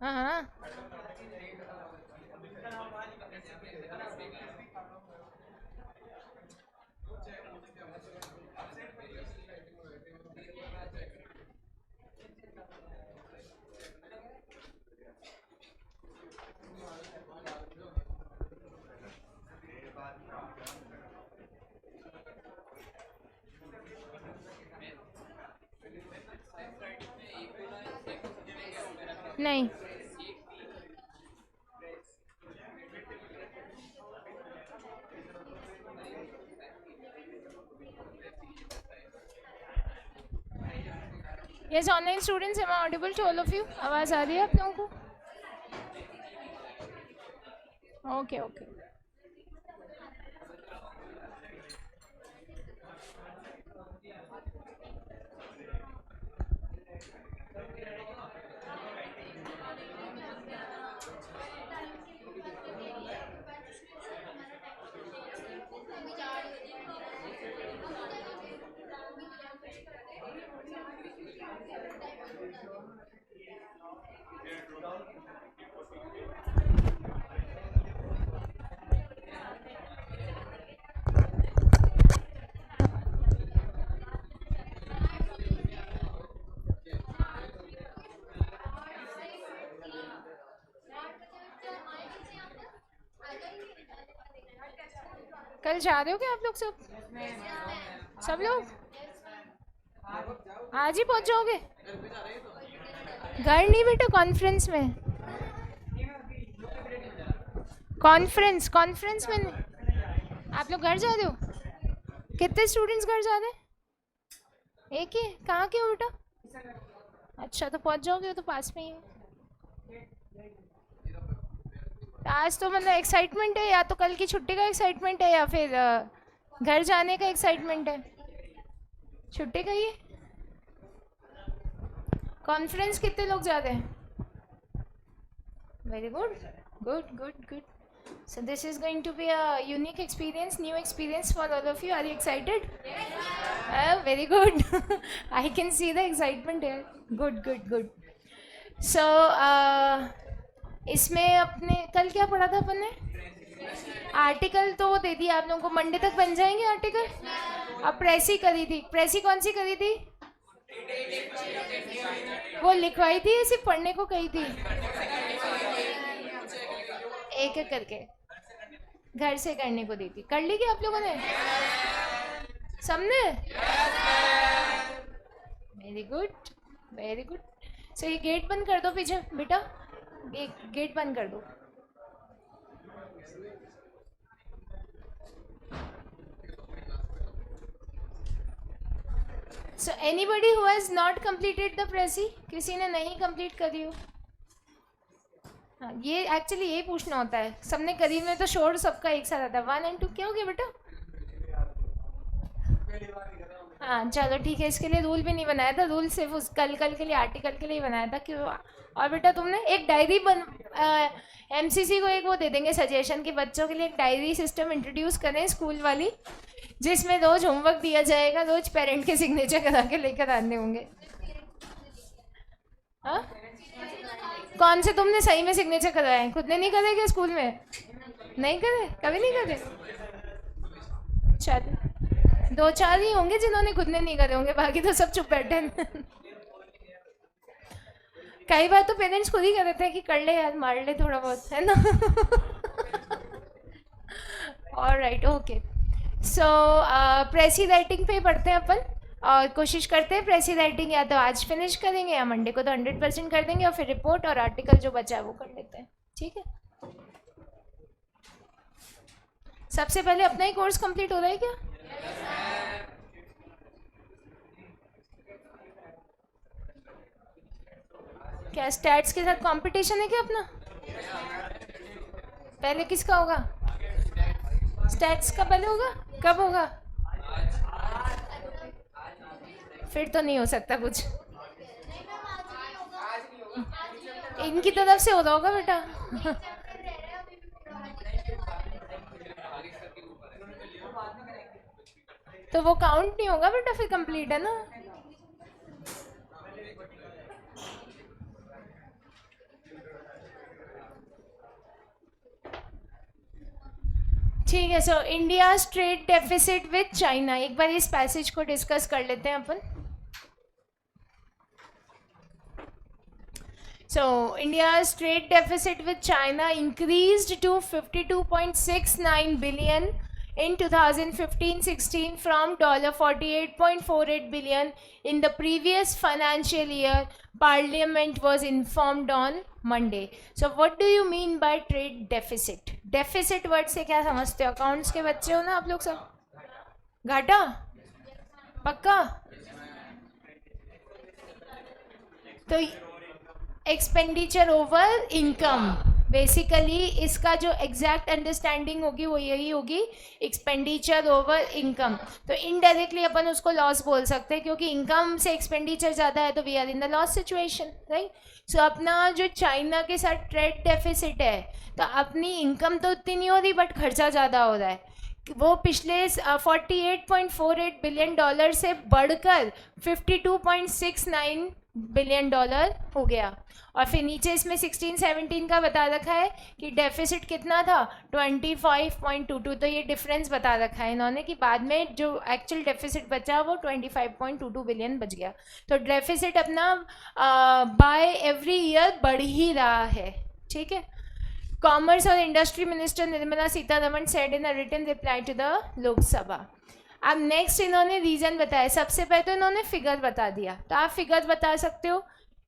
हाँ हाँ। नहीं, yes online students, am I audible to all of you? आवाज़ आ रही है आप लोगों को? Okay okay. कल जा रहे हो क्या आप लोग सब? सब लोग आज ही पहुंच जाओगे? घर नहीं बेटा, कॉन्फ्रेंस में। कॉन्फ्रेंस कॉन्फ्रेंस में नहीं। आप लोग घर जा रहे हो? कितने स्टूडेंट्स घर जा रहे हैं? एक ही? कहाँ के हो बेटा? अच्छा, तो पहुंच जाओगे, वो तो पास में ही है। आज तो मतलब एक्साइटमेंट है, या तो कल की छुट्टी का एक्साइटमेंट है या फिर घर जाने का एक्साइटमेंट है? छुट्टी का ही है। कॉन्फ्रेंस कितने लोग जा रहे हैं? Very good, good good good. So this is going to be a unique experience, new experience for all of you. Are you excited? Very good. I can see the excitement here. Good good good. So इसमें अपने कल क्या पढ़ा था अपन ने? Article तो दे दिया आप लोगों को, मंडे तक बन जाएंगे आर्टिकल। अब प्रेसी करी थी, प्रेसी कौन सी करी थी? वो लिखवाई थी या सिर्फ पढ़ने को कही थी? एक एक करके घर से करने को दी थी। कर ली क्या आप लोगों ने? सबने? Very good very good. So ये गेट बंद कर दो पीछे बेटा, गेट बंद कर दो. So anybody who has not completed the precis? किसी ने नहीं कंप्लीट करी हो? हाँ, ये एक्चुअली यही पूछना होता है. सबने करी में तो शोर सबका एक साथ आता है. 1 and 2 क्या हो गया बेटा? हाँ चलो ठीक है, इसके लिए रूल भी नहीं बनाया था. रूल सिर्फ उस कल कल के लिए, आर्टिकल के लिए बनाया था. क्यों? और बेटा तुमने एक डायरी बन एमसीसी को एक वो दे देंगे सजेशन कि बच्चों के लिए एक डायरी सिस्टम इंट्रोड्यूस करें स्कूल वाली, जिसमें रोज होमवर्क दिया जाएगा, रोज पेरेंट के सिग्नेचर करा के लेकर आने होंगे. हाँ, कौन से तुमने सही में सिग्नेचर कराए? खुद ने नहीं करे क्या स्कूल में? नहीं करे, कभी नहीं करे? चल, 2-4 ही होंगे जिन्होंने खुद ने नहीं करे होंगे, बाकी तो सब चुप बैठे हैं. कई बार तो पेरेंट्स खुद ही कर देते हैं कि कर ले यार, मार ले थोड़ा बहुत, है ना? Alright okay. So precis writing पे पढ़ते हैं अपन, और कोशिश करते हैं प्रेसी राइटिंग या तो आज फिनिश करेंगे या मंडे को तो 100% कर देंगे, और फिर रिपोर्ट और आर्टिकल जो बचा है वो कर लेते हैं. ठीक है? सबसे पहले अपना ही कोर्स कंप्लीट हो रहा है क्या? क्या स्टैट्स के साथ कंपटीशन है क्या अपना? पहले किसका होगा? स्टैट्स का पहले होगा? कब होगा? फिर तो नहीं हो सकता कुछ. इनकी तरफ से हो रहा होगा बेटा. तो वो काउंट नहीं होगा बेटा, फिर कंप्लीट है ना. ठीक है. So India trade deficit with China, एक बार इस पैसेज को डिस्कस कर लेते हैं अपन. So India's trade deficit with China increased to 52.69 billion in 2015-16 from $48.48 billion in the previous financial year, Parliament was informed on Monday. So what do you mean by trade deficit? Deficit word से क्या समझते हो? Accounts के बच्चे हो ना आप लोग सब? घाटा? पक्का? तो एक्सपेंडिचर ओवर इनकम, बेसिकली इसका जो एग्जैक्ट अंडरस्टैंडिंग होगी वो यही होगी, एक्सपेंडिचर ओवर इनकम. तो इनडायरेक्टली अपन उसको लॉस बोल सकते हैं, क्योंकि इनकम से एक्सपेंडिचर ज़्यादा है तो we are in the loss situation, right. So अपना जो चाइना के साथ ट्रेड डेफिसिट है, तो अपनी इनकम तो उतनी नहीं हो रही बट खर्चा ज़्यादा हो रहा है. वो पिछले 48.48 बिलियन डॉलर से बढ़कर 52.69 बिलियन डॉलर हो गया. और फिर नीचे इसमें 16-17 का बता रखा है कि डेफिसिट कितना था, 25.22. तो ये डिफरेंस बता रखा है इन्होंने कि बाद में जो एक्चुअल डेफिसिट बचा वो 25.22 बिलियन बच गया. तो डेफिसिट अपना बाय एवरी ईयर बढ़ ही रहा है. ठीक है. कॉमर्स और industry minister Nirmala Sitharaman said in a written reply to the Lok Sabha. अब नेक्स्ट इन्होंने रीज़न बताया. सबसे पहले तो इन्होंने फिगर बता दिया, तो आप फिगर बता सकते हो.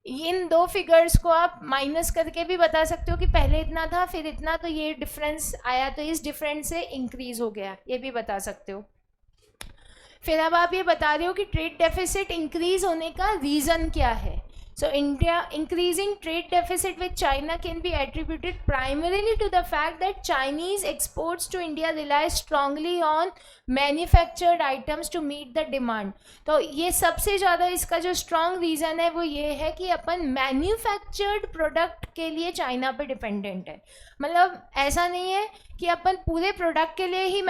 इन दो फिगर्स को आप माइनस करके भी बता सकते हो कि पहले इतना था फिर इतना, तो ये डिफरेंस आया तो इस डिफरेंस से इंक्रीज हो गया, ये भी बता सकते हो. फिर अब आप ये बता रहे हो कि ट्रेड डेफिसिट इंक्रीज होने का रीज़न क्या है. So India increasing trade deficit with China can be attributed primarily to the fact that Chinese exports to India rely strongly on manufactured items to meet the demand. तो ये सबसे ज़्यादा इसका जो strong reason है वो ये है कि अपन manufactured product के लिए चाइना पे डिपेंडेंट है. मतलब ऐसा नहीं है कि अपन पूरे प्रोडक्ट के लिए ही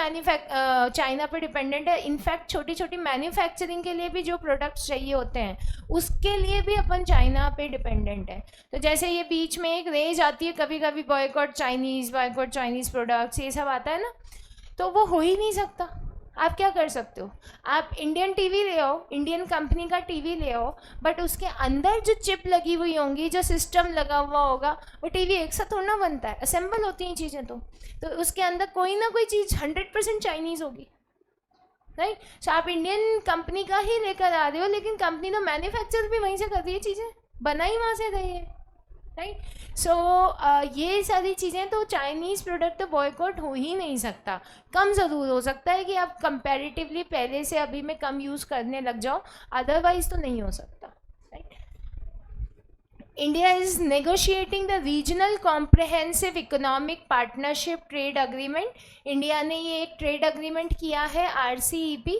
चाइना पे डिपेंडेंट है. इनफैक्ट छोटी छोटी मैन्युफैक्चरिंग के लिए भी जो प्रोडक्ट्स चाहिए होते हैं उसके लिए भी अपन चाइना पे डिपेंडेंट है. तो जैसे ये बीच में एक रेज आती है कभी कभी, बॉयकॉट चाइनीज़ प्रोडक्ट्स, ये सब आता है ना, तो वो हो ही नहीं सकता. आप क्या कर सकते हो, आप इंडियन टीवी ले आओ, इंडियन कंपनी का टीवी ले आओ, बट उसके अंदर जो चिप लगी हुई होंगी, जो सिस्टम लगा हुआ होगा, वो टीवी एक साथ थोड़ा ना बनता है, असेंबल होती हैं चीज़ें. तो उसके अंदर कोई ना कोई चीज़ 100% चाइनीज़ होगी, राइट. सो आप इंडियन कंपनी का ही लेकर आ रहे हो, लेकिन कंपनी तो मैन्युफैक्चर भी वहीं से कर रही है, चीज़ें बनाई वहाँ से रही है, राइट. सो ये सारी चीज़ें, तो चाइनीज़ प्रोडक्ट तो बॉयकॉट हो ही नहीं सकता. कम ज़रूर हो सकता है कि आप कंपैरेटिवली पहले से अभी में कम यूज़ करने लग जाओ, अदरवाइज तो नहीं हो सकता, right. India is negotiating the regional comprehensive economic partnership trade agreement. India ने ये एक ट्रेड अग्रीमेंट किया है, RCEP,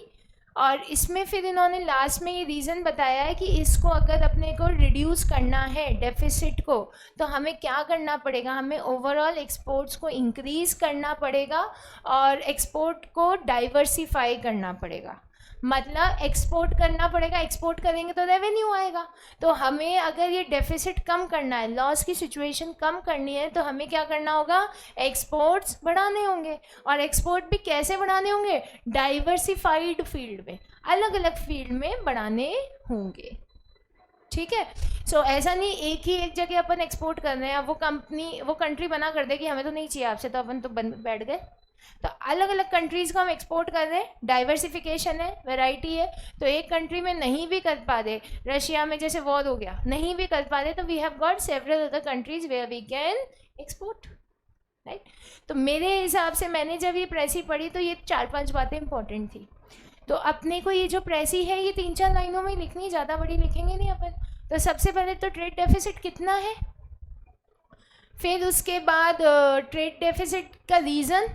और इसमें फिर इन्होंने लास्ट में ये रीज़न बताया है कि इसको अगर अपने को रिड्यूस करना है डेफिसिट को, तो हमें क्या करना पड़ेगा, हमें ओवरऑल एक्सपोर्ट्स को इंक्रीज़ करना पड़ेगा और एक्सपोर्ट को डाइवर्सिफाई करना पड़ेगा. मतलब एक्सपोर्ट करना पड़ेगा, एक्सपोर्ट करेंगे तो रेवेन्यू आएगा. तो हमें अगर ये डेफिसिट कम करना है, लॉस की सिचुएशन कम करनी है, तो हमें क्या करना होगा, एक्सपोर्ट्स बढ़ाने होंगे. और एक्सपोर्ट भी कैसे बढ़ाने होंगे, डाइवर्सिफाइड फील्ड में, अलग अलग फील्ड में बढ़ाने होंगे. ठीक है. सो ऐसा नहीं एक ही एक जगह अपन एक्सपोर्ट कर रहे हैं, वो कंट्री बना कर दे कि हमें तो नहीं चाहिए आपसे, तो अपन तो बैठ गए. तो अलग अलग कंट्रीज़ को हम एक्सपोर्ट कर रहे हैं, डाइवर्सिफिकेशन है, वैरायटी है. तो एक कंट्री में नहीं भी कर पा रहे, रशिया में जैसे वॉर हो गया, नहीं भी कर पा रहे, तो we have got several other countries where we can export, right. तो मेरे हिसाब से मैंने जब ये प्रेसी पढ़ी तो ये 4-5 बातें इंपॉर्टेंट थी. तो अपने को ये जो प्रेसी है ये 3-4 लाइनों में लिखनी, ज़्यादा बड़ी लिखेंगे नहीं अपन. तो सबसे पहले तो ट्रेड डेफिसिट कितना है, फिर उसके बाद ट्रेड डेफिसिट का रीज़न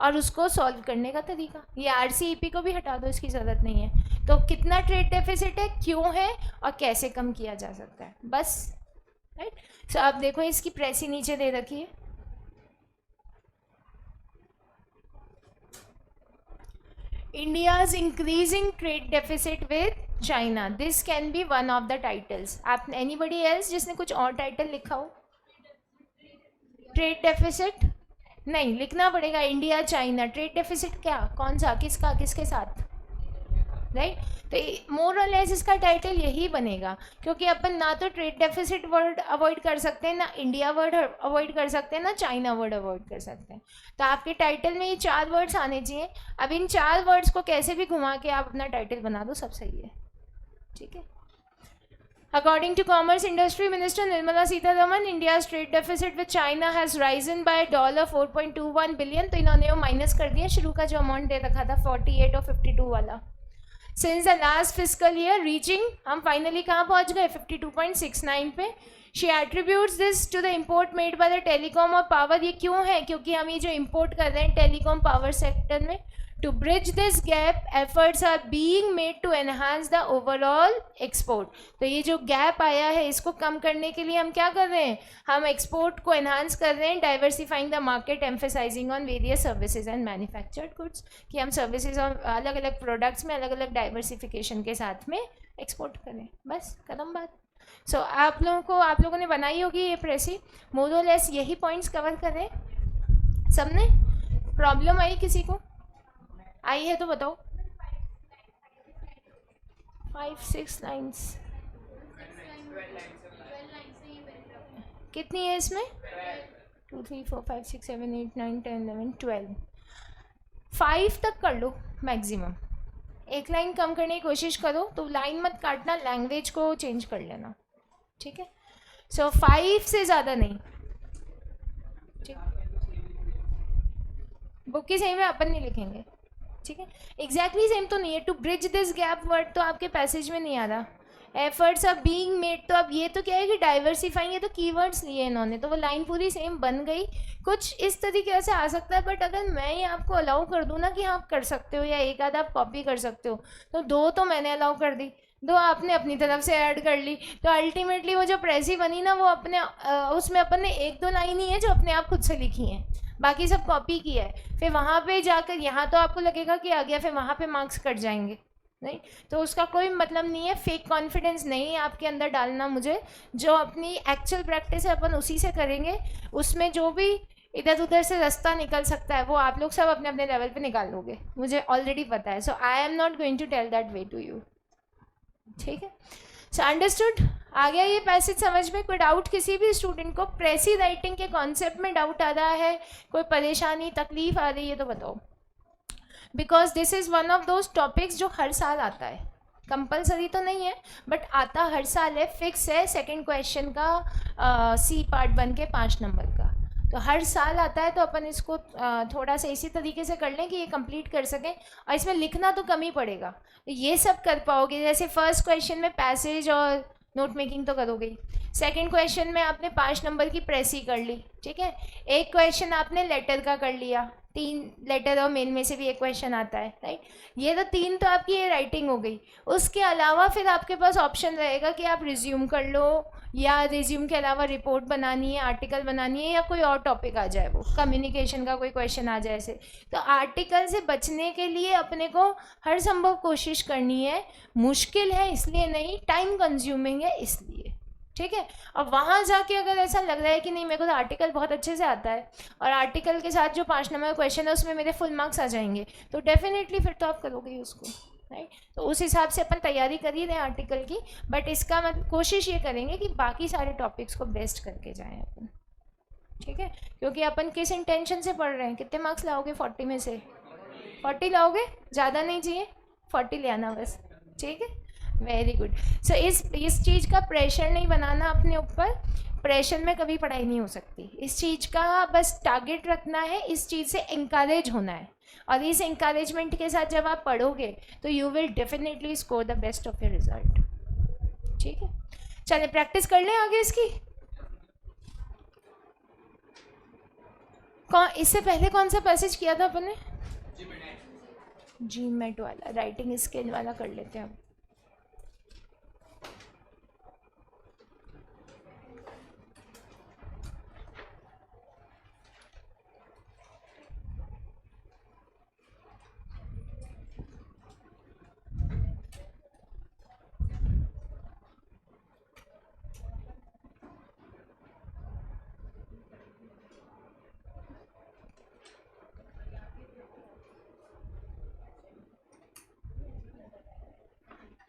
और उसको सॉल्व करने का तरीका. ये RCEP को भी हटा दो, इसकी ज़रूरत नहीं है. तो कितना ट्रेड डेफिसिट है, क्यों है और कैसे कम किया जा सकता है, बस, राइट. सो आप देखो इसकी प्रेसी नीचे दे रखी है. India's increasing trade deficit with China. This can be one of the titles. आप anybody else जिसने कुछ और टाइटल लिखा हो, ट्रेड डेफिसिट नहीं, लिखना पड़ेगा इंडिया चाइना ट्रेड डेफिसिट, क्या कौन सा, किसका, किसके साथ, राइट। तो मोर और लेस इसका टाइटल यही बनेगा, क्योंकि अपन ना तो ट्रेड डेफिसिट वर्ड अवॉइड कर सकते हैं, ना इंडिया वर्ड अवॉइड कर सकते हैं, ना चाइना वर्ड अवॉइड कर सकते हैं। तो आपके टाइटल में ये 4 वर्ड्स आने चाहिए। अब इन 4 वर्ड्स को कैसे भी घुमा के आप अपना टाइटल बना दो, सब सही है, ठीक है। According to Commerce Industry Minister Nirmala Sitharaman, India's trade deficit with China has risen by $4.21 billion. तो इन्होंने वो माइनस कर दिया, शुरू का जो अमाउंट दे रखा था 48 और 52 वाला। Since the last fiscal year reaching, हम फाइनली कहाँ पहुँच गए, 52.69 पे। She attributes this to the import made by the telecom और power। ये क्यों है, क्योंकि हम ये जो import कर रहे हैं telecom power sector में, to bridge this gap efforts are being made to enhance the overall export। तो ये जो गैप आया है इसको कम करने के लिए हम क्या कर रहे हैं, हम एक्सपोर्ट को एनहांस कर रहे हैं, diversifying the market, emphasizing on various services and manufactured goods, कि हम सर्विसेज और अलग अलग प्रोडक्ट्स में अलग अलग डाइवर्सिफिकेशन के साथ में एक्सपोर्ट करें, बस खत्म बात। सो आप लोगों ने बनाई होगी ये प्रेसी, मोर और लेस यही पॉइंट्स कवर करें सबने। प्रॉब्लम आई किसी को, आई है तो बताओ। 5-6 लाइन्स कितनी है इसमें, 2 3 4 5 6 7 8 9 10 11 12, 5 तक कर लो मैक्सिमम। एक लाइन कम करने की कोशिश करो, तो लाइन मत काटना, लैंग्वेज को चेंज कर लेना, ठीक है। सो 5 से ज़्यादा नहीं, ठीक। बुक की सही में अपन नहीं लिखेंगे, ठीक है। एग्जैक्टली सेम तो नहीं है। To bridge this gap word तो आपके पैसेज में नहीं आ रहा। एफर्ट्स आर बीइंग मेड, तो अब ये तो क्या है कि डाइवर्सिफाइंग, ये तो कीवर्ड्स लिए इन्होंने, तो वो लाइन पूरी सेम बन गई। कुछ इस तरीके से आ सकता है, बट अगर मैं ये आपको अलाउ कर दूँ ना कि आप कर सकते हो या एक आध आप कॉपी कर सकते हो, तो 2 तो मैंने अलाउ कर दी, 2 आपने अपनी तरफ से ऐड कर ली, तो अल्टीमेटली वो जो प्रेसी बनी ना, वो अपने उसमें अपन ने 1-2 लाइन ही है जो अपने आप खुद से लिखी हैं, बाकी सब कॉपी किया है। फिर वहाँ पे जाकर यहाँ तो आपको लगेगा कि आ गया, फिर वहाँ पे मार्क्स कट जाएंगे, नहीं, तो उसका कोई मतलब नहीं है। फेक कॉन्फिडेंस नहीं आपके अंदर डालना मुझे, जो अपनी एक्चुअल प्रैक्टिस है अपन उसी से करेंगे। उसमें जो भी इधर उधर से रास्ता निकल सकता है वो आप लोग सब अपने अपने लेवल पे निकाल लोगे, मुझे ऑलरेडी पता है। So I am not going to tell that way to you, ठीक है। सो अंडरस्टूड, आ गया ये पैसेज समझ में। कोई डाउट किसी भी स्टूडेंट को प्रेसी राइटिंग के कॉन्सेप्ट में डाउट आ रहा है, कोई परेशानी तकलीफ आ रही है तो बताओ, because this is one of those topics जो हर साल आता है, कंपलसरी तो नहीं है बट आता हर साल है, फिक्स है। सेकंड क्वेश्चन का सी पार्ट बन के 5 नंबर का, तो हर साल आता है, तो अपन इसको थोड़ा सा इसी तरीके से कर लें कि ये कंप्लीट कर सकें। और इसमें लिखना तो कम ही पड़ेगा, तो ये सब कर पाओगे। जैसे फर्स्ट क्वेश्चन में पैसेज और नोट मेकिंग तो करोगे ही, सेकंड क्वेश्चन में आपने 5 नंबर की प्रेसी कर ली, ठीक है। एक क्वेश्चन आपने लेटर का कर लिया, 3 लेटर और मेन में से भी एक क्वेश्चन आता है, राइट। ये तो 3 तो आपकी ये राइटिंग हो गई। उसके अलावा फिर आपके पास ऑप्शन रहेगा कि आप रिज्यूम कर लो, या रिज्यूम के अलावा रिपोर्ट बनानी है, आर्टिकल बनानी है, या कोई और टॉपिक आ जाए, वो कम्युनिकेशन का कोई क्वेश्चन आ जाए ऐसे। तो आर्टिकल से बचने के लिए अपने को हर संभव कोशिश करनी है। मुश्किल है इसलिए नहीं, टाइम कंज्यूमिंग है इसलिए, ठीक है। और वहाँ जाके अगर ऐसा लग रहा है कि नहीं मेरे को तो आर्टिकल बहुत अच्छे से आता है और आर्टिकल के साथ जो 5 नंबर क्वेश्चन है उसमें मेरे फुल मार्क्स आ जाएंगे, तो डेफिनेटली फिर तो आप करोगे ही उसको, राइट। तो उस हिसाब से अपन तैयारी कर ही रहे हैं आर्टिकल की, बट इसका मतलब कोशिश ये करेंगे कि बाकी सारे टॉपिक्स को बेस्ट करके जाएं अपन, ठीक है। क्योंकि अपन किस इंटेंशन से पढ़ रहे हैं, कितने मार्क्स लाओगे 40 में से, 40 लाओगे, ज़्यादा नहीं चाहिए, 40 ले आना बस, ठीक है। Very good. सो इस चीज़ का प्रेशर नहीं बनाना अपने ऊपर, प्रेशर में कभी पढ़ाई नहीं हो सकती। इस चीज़ का बस टारगेट रखना है, इस चीज़ से इंकरेज होना है, और इस इंकरेजमेंट के साथ जब आप पढ़ोगे तो you will definitely score the best of your result, ठीक है। चलिए प्रैक्टिस कर लें आगे इसकी। इससे पहले कौन सा पैसेज किया था अपन ने, जीमेट वाला, राइटिंग स्किल वाला कर लेते हैं अब।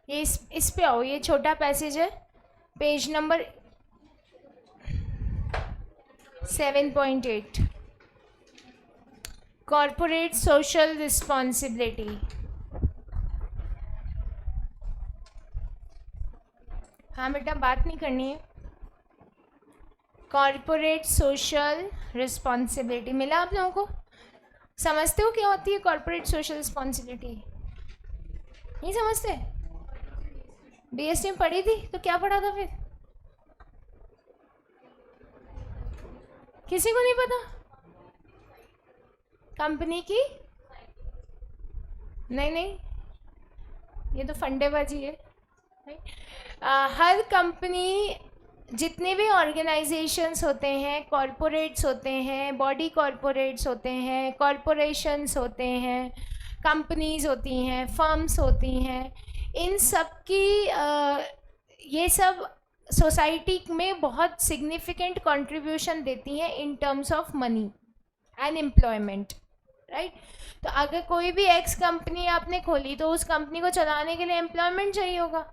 ये इस पे आओ, ये छोटा पैसेज है, page number 7.8, corporate social responsibility. हाँ बेटा, बात नहीं करनी है। कॉर्पोरेट सोशल रिस्पॉन्सिबिलिटी मिला आप लोगों को? समझते हो क्या होती है कॉर्पोरेट सोशल रिस्पॉन्सिबिलिटी? नहीं समझते? बीएससी में पढ़ी थी तो क्या पढ़ा था फिर? किसी को नहीं पता? कंपनी की? नहीं नहीं, ये तो फंडेबाजी है। हर कंपनी, जितने भी ऑर्गेनाइजेशंस होते हैं, कॉरपोरेट्स होते हैं, बॉडी कॉरपोरेट्स होते हैं, कॉरपोरेशंस होते हैं, कंपनीज होती हैं, फर्म्स होती हैं, इन सब की ये सब सोसाइटी में बहुत सिग्निफिकेंट कंट्रीब्यूशन देती हैं in terms of money and employment, right? तो अगर कोई भी एक्स कंपनी आपने खोली तो उस कंपनी को चलाने के लिए एम्प्लॉयमेंट चाहिए होगा,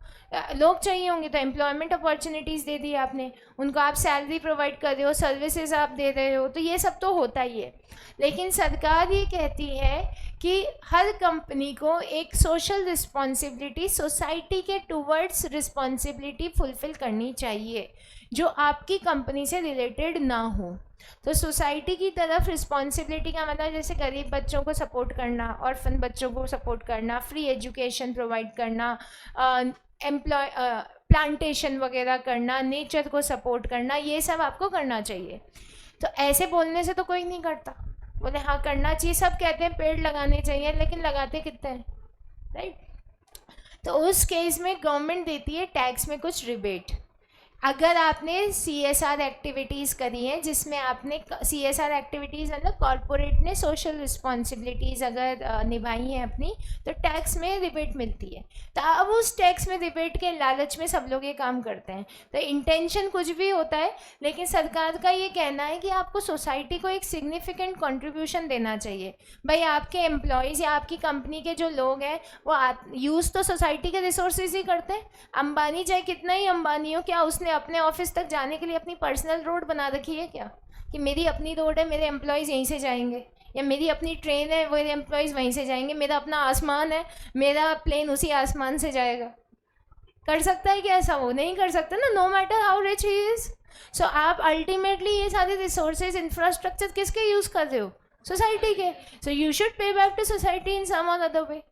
लोग चाहिए होंगे, तो एम्प्लॉयमेंट अपॉर्चुनिटीज़ दे दी आपने उनको, आप सैलरी प्रोवाइड कर रहे हो, सर्विसेज आप दे रहे हो, तो ये सब तो होता ही है। लेकिन सरकार ये कहती है कि हर कंपनी को एक सोशल रिस्पॉन्सिबिलिटी, सोसाइटी के टूवर्ड्स रिस्पॉन्सिबिलिटी फुलफिल करनी चाहिए जो आपकी कंपनी से रिलेटेड ना हो। तो सोसाइटी की तरफ रिस्पॉन्सिबिलिटी का मतलब जैसे गरीब बच्चों को सपोर्ट करना, ऑर्फन बच्चों को सपोर्ट करना, फ्री एजुकेशन प्रोवाइड करना, प्लांटेशन वगैरह करना, नेचर को सपोर्ट करना, ये सब आपको करना चाहिए। तो ऐसे बोलने से तो कोई नहीं करता, बोले हाँ करना चाहिए, सब कहते हैं पेड़ लगाने चाहिए, लेकिन लगाते कितने हैं, राइट? तो उस केस में गवर्नमेंट देती है टैक्स में कुछ रिबेट। अगर आपने CSR एक्टिविटीज़ करी हैं, जिसमें आपने CSR एक्टिविटीज़ मतलब कॉरपोरेट ने सोशल रिस्पॉन्सिबिलिटीज़ अगर निभाई हैं अपनी, तो टैक्स में रिबेट मिलती है। तो अब उस टैक्स में रिबेट के लालच में सब लोग ये काम करते हैं। तो इंटेंशन कुछ भी होता है, लेकिन सरकार का ये कहना है कि आपको सोसाइटी को एक सिग्निफिकेंट कॉन्ट्रीब्यूशन देना चाहिए। भाई आपके एम्प्लॉयज़ या आपकी कंपनी के जो लोग हैं वो यूज़ तो सोसाइटी के रिसोर्सेज ही करते हैं। अंबानी चाहे कितना ही अंबानी हो, क्या उसने अपने ऑफिस तक जाने के लिए अपनी पर्सनल रोड बना रखी है क्या, कि मेरी अपनी रोड है, मेरे एम्प्लॉयज़ यहीं से जाएंगे, या मेरी अपनी ट्रेन है, मेरे एम्प्लॉयज़ वहीं से जाएंगे, मेरा अपना आसमान है, मेरा प्लेन उसी आसमान से जाएगा? कर सकता है क्या ऐसा? वो नहीं कर सकता ना, no matter how rich he is. So आप अल्टीमेटली ये सारे रिसोर्सेज, इंफ्रास्ट्रक्चर किसके यूज़ कर रहे हो? सोसाइटी के। So you should pay back to society in some और अदर वे।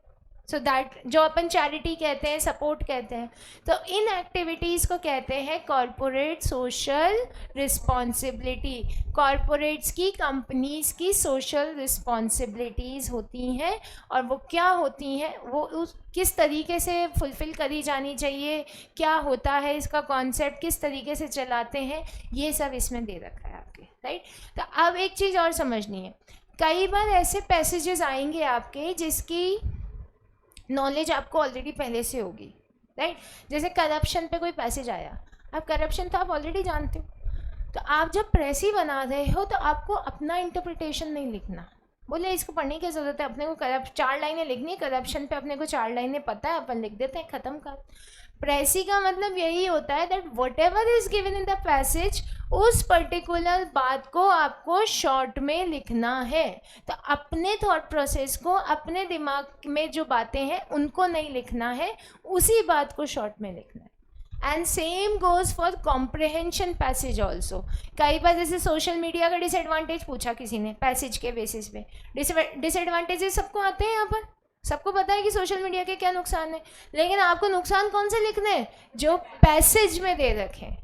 सो दैट जो अपन चैरिटी कहते हैं, सपोर्ट कहते हैं, तो इन एक्टिविटीज़ को कहते हैं कॉरपोरेट सोशल रिस्पॉन्सिबिलिटी। कॉरपोरेट्स की, कंपनीज़ की सोशल रिस्पॉन्सिबिलिटीज़ होती हैं, और वो क्या होती हैं, वो उस किस तरीके से फुलफ़िल करी जानी चाहिए, क्या होता है इसका कॉन्सेप्ट, किस तरीके से चलाते हैं, ये सब इसमें दे रखा है आपके, राइट? तो अब एक चीज़ और समझनी है, कई बार ऐसे पैसेजेस आएंगे आपके जिसकी नॉलेज आपको ऑलरेडी पहले से होगी, राइट? जैसे करप्शन पे कोई पैसेज आया, अब करप्शन तो आप ऑलरेडी जानते हो, तो आप जब प्रेसी बना रहे हो तो आपको अपना इंटरप्रिटेशन नहीं लिखना। बोले इसको पढ़ने की ज़रूरत है, अपने को 4 लाइनें लिखनी है करप्शन पे, अपने को 4 लाइनें पता है, अपन लिख देते हैं, ख़त्म कर। प्रेसी का मतलब यही होता है that what ever is given in the passage, उस पर्टिकुलर बात को आपको शॉर्ट में लिखना है। तो अपने थॉट प्रोसेस को, अपने दिमाग में जो बातें हैं उनको नहीं लिखना है, उसी बात को शॉर्ट में लिखना है। And same goes for comprehension passage also. कई बार जैसे सोशल मीडिया का डिसएडवांटेज पूछा किसी ने पैसेज के बेसिस पे, डिसएडवांटेजेस सबको आते हैं, यहाँ पर सबको पता है कि सोशल मीडिया के क्या नुकसान है, लेकिन आपको नुकसान कौन से लिखने हैं? जो पैसेज में दे रखे हैं,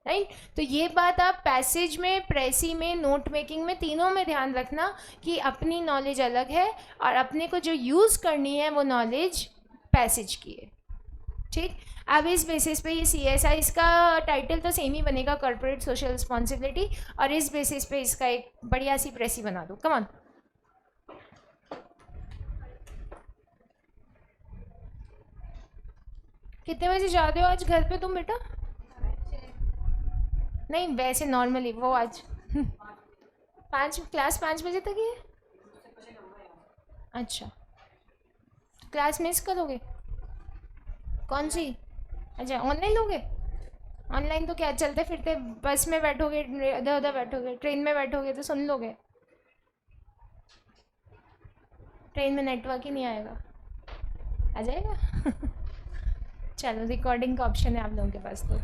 राइट? तो ये बात आप पैसेज में, प्रेसी में, नोट मेकिंग में, तीनों में ध्यान रखना कि अपनी नॉलेज अलग है और अपने को जो यूज़ करनी है वो नॉलेज पैसेज की है, ठीक? अब इस बेसिस पे ये CSR, इसका टाइटल तो सेम ही बनेगा, कॉर्पोरेट सोशल रिस्पॉन्सिबिलिटी, और इस बेसिस पे इसका एक बढ़िया सी प्रेसी बना दो। Come on. कितने बजे जा रहे हो आज घर पे तुम बेटा? नहीं वैसे नॉर्मली वो आज 5 क्लास 5 बजे तक ही है। अच्छा, क्लास मिस करोगे? कौन सी? अच्छा ऑनलाइन लोगे? ऑनलाइन तो क्या चलते फिरते बस में बैठोगे, इधर उधर बैठोगे, ट्रेन में बैठोगे तो सुन लोगे? ट्रेन में नेटवर्क ही नहीं आएगा। आ जाएगा। चलो रिकॉर्डिंग का ऑप्शन है आप लोगों के पास तो।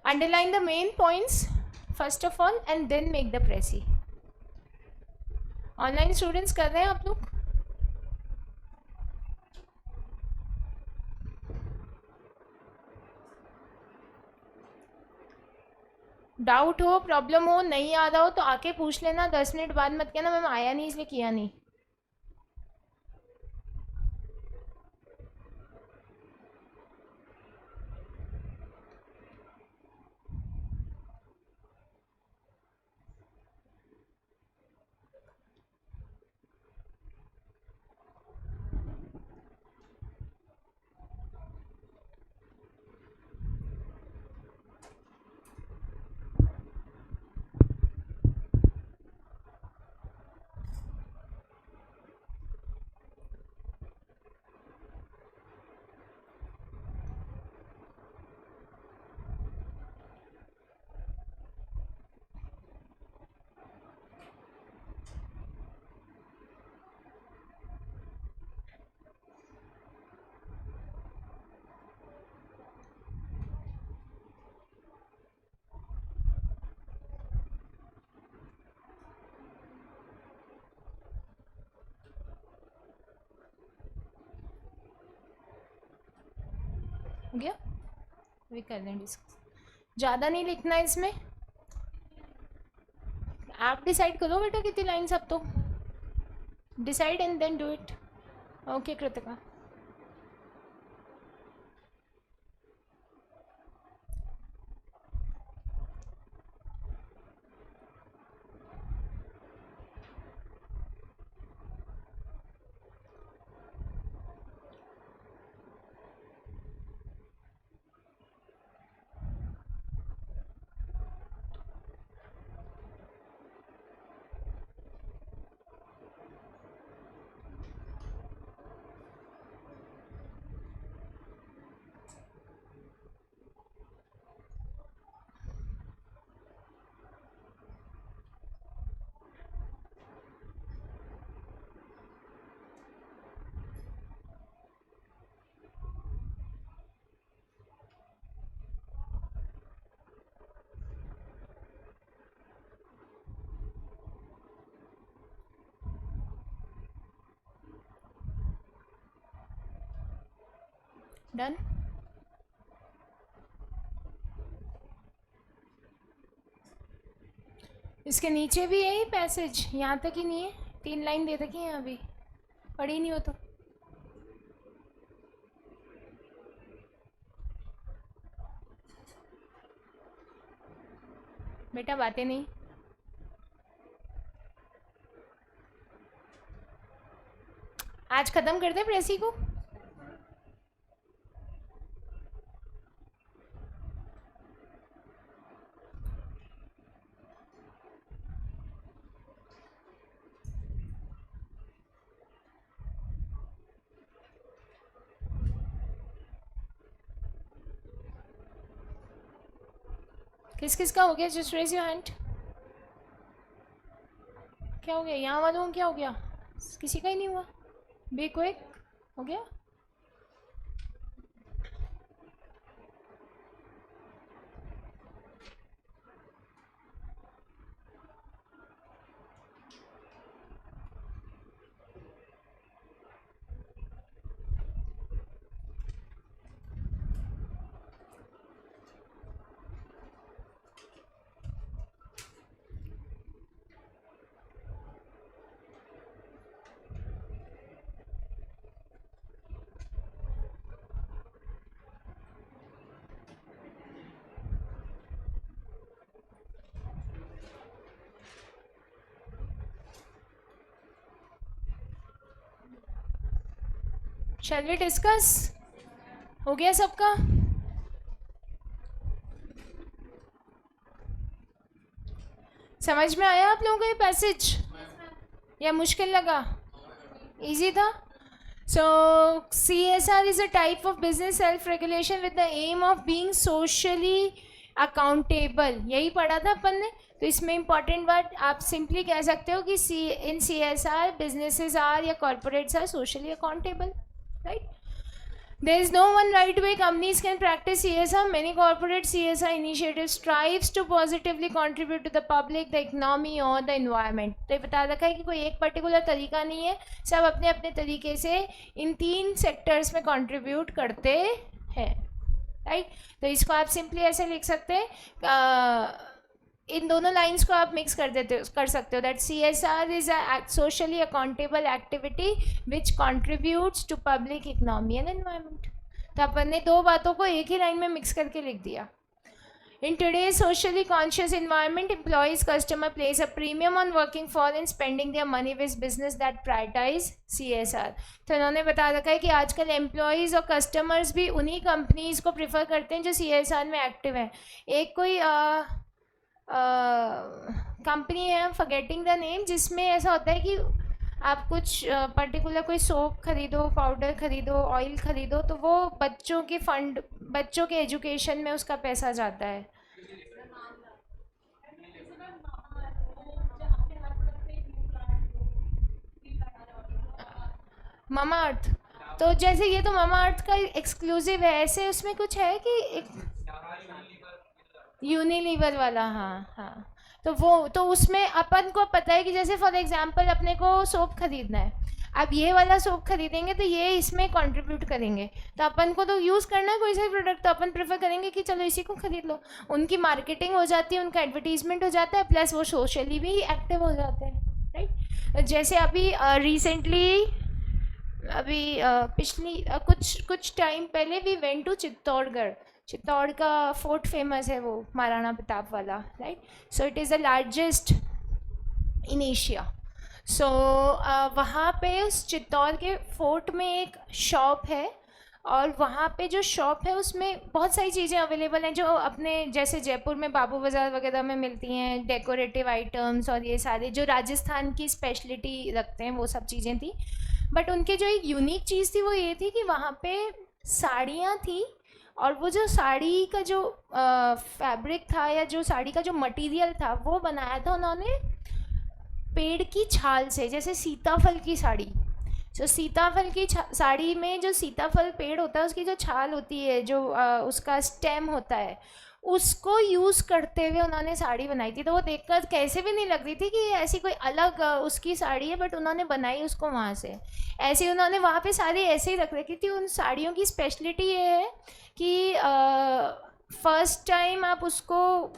Underline the main points first of all and then make the pressy. Online students कर रहे हैं आप लोग? डाउट हो, प्रॉब्लम हो, नहीं आ रहा हो तो आके पूछ लेना, 10 मिनट बाद मत कहना मैम आया नहीं इसलिए किया नहीं। हो गया? वे कर लें डिस्कस। ज़्यादा नहीं लिखना है इसमें, आप डिसाइड करो बेटा कितनी लाइन्स। अब तो decide and then do it. Okay Kritika. Done. इसके नीचे भी है पैसेज, यहाँ तक ही नहीं है, 3 लाइन दे रखी है अभी, पढ़ी नहीं हो तो। बेटा बातें नहीं, आज ख़त्म कर दे प्रेसी को। किस किस का हो गया? Just raise your hand. क्या हो गया यहाँ वालों को? क्या हो गया? किसी का ही नहीं हुआ? Be quick. हो गया? Shall we discuss? हो गया सबका? समझ में आया आप लोगों को ये पैसेज या मुश्किल लगा? इजी था? So CSR is a type of business self-regulation with the aim of being socially accountable. यही पढ़ा था अपन ने. तो इसमें important बात आप simply कह सकते हो कि in CSR businesses are या corporates are socially accountable, right? There is no one right way companies can practice CSR. Many corporate CSR initiatives strives to positively contribute to the public, the economy or the environment. तो ये बता रखा है कि कोई एक particular तरीका नहीं है, सब अपने अपने तरीके से इन 3 सेक्टर्स में कंट्रीब्यूट करते हैं, राइट? तो इसको आप सिंपली ऐसे लिख सकते हैं, इन दोनों लाइंस को आप मिक्स कर सकते हो, that CSR is a socially accountable activity which contributes to public economy and environment. तो अपन ने 2 बातों को एक ही लाइन में मिक्स करके लिख दिया. In today's socially conscious environment, employees customer place a premium on working for and spending their money with business that prioritize CSR. तो इन्होंने बता रखा है कि आजकल एम्प्लॉयज़ और कस्टमर्स भी उन्हीं कंपनीज़ को प्रेफर करते हैं जो CSR में एक्टिव हैं. एक कोई कंपनी है, फॉरगेटिंग द नेम, जिसमें ऐसा होता है कि आप कुछ पर्टिकुलर कोई सोप खरीदो, पाउडर खरीदो, ऑयल खरीदो, तो वो बच्चों के फंड, बच्चों के एजुकेशन में उसका पैसा जाता है. मामा अर्थ. तो जैसे ये तो मामा अर्थ का एक्सक्लूसिव है, ऐसे उसमें कुछ है कि एक यूनिलीवर वाला. हाँ हाँ. तो वो तो उसमें अपन को पता है कि जैसे फॉर एग्जांपल अपने को सोप खरीदना है, अब ये वाला सोप खरीदेंगे तो ये इसमें कंट्रीब्यूट करेंगे, तो अपन को तो यूज़ करना है कोई सा प्रोडक्ट, तो अपन प्रेफर करेंगे कि चलो इसी को खरीद लो. उनकी मार्केटिंग हो जाती है, उनका एडवर्टीजमेंट हो जाता है, प्लस वो सोशली भी एक्टिव हो जाते हैं, राइट? जैसे अभी रिसेंटली पिछली कुछ टाइम पहले we went to Chittorgarh. Chittor का फोर्ट फेमस है, वो महाराणा प्रताप वाला, right? So it is the largest in Asia. So वहाँ पे उस चित्तौड़ के फोर्ट में एक शॉप है, और वहाँ पे जो शॉप है उसमें बहुत सारी चीज़ें अवेलेबल हैं जो अपने जैसे जयपुर में बाबू बाज़ार वगैरह में मिलती हैं, डेकोरेटिव आइटम्स और ये सारे जो राजस्थान की स्पेशलिटी रखते हैं, वो सब चीज़ें थी. बट उनके जो एक यूनिक चीज़ थी वो ये थी कि वहाँ पे साड़ियाँ थी, और वो जो साड़ी का जो फैब्रिक था या जो साड़ी का जो मटेरियल था वो बनाया था उन्होंने पेड़ की छाल से, जैसे सीताफल की साड़ी. तो सीताफल की साड़ी में जो सीताफल पेड़ होता है उसकी जो छाल होती है, जो उसका स्टेम होता है, उसको यूज़ करते हुए उन्होंने साड़ी बनाई थी. तो वो देखकर कैसे भी नहीं लग रही थी कि ऐसी कोई अलग उसकी साड़ी है, बट उन्होंने बनाई उसको वहाँ से. ऐसे उन्होंने वहाँ पे साड़ी ऐसे ही रख रखी थी. उन साड़ियों की स्पेशलिटी ये है कि फर्स्ट टाइम आप उसको,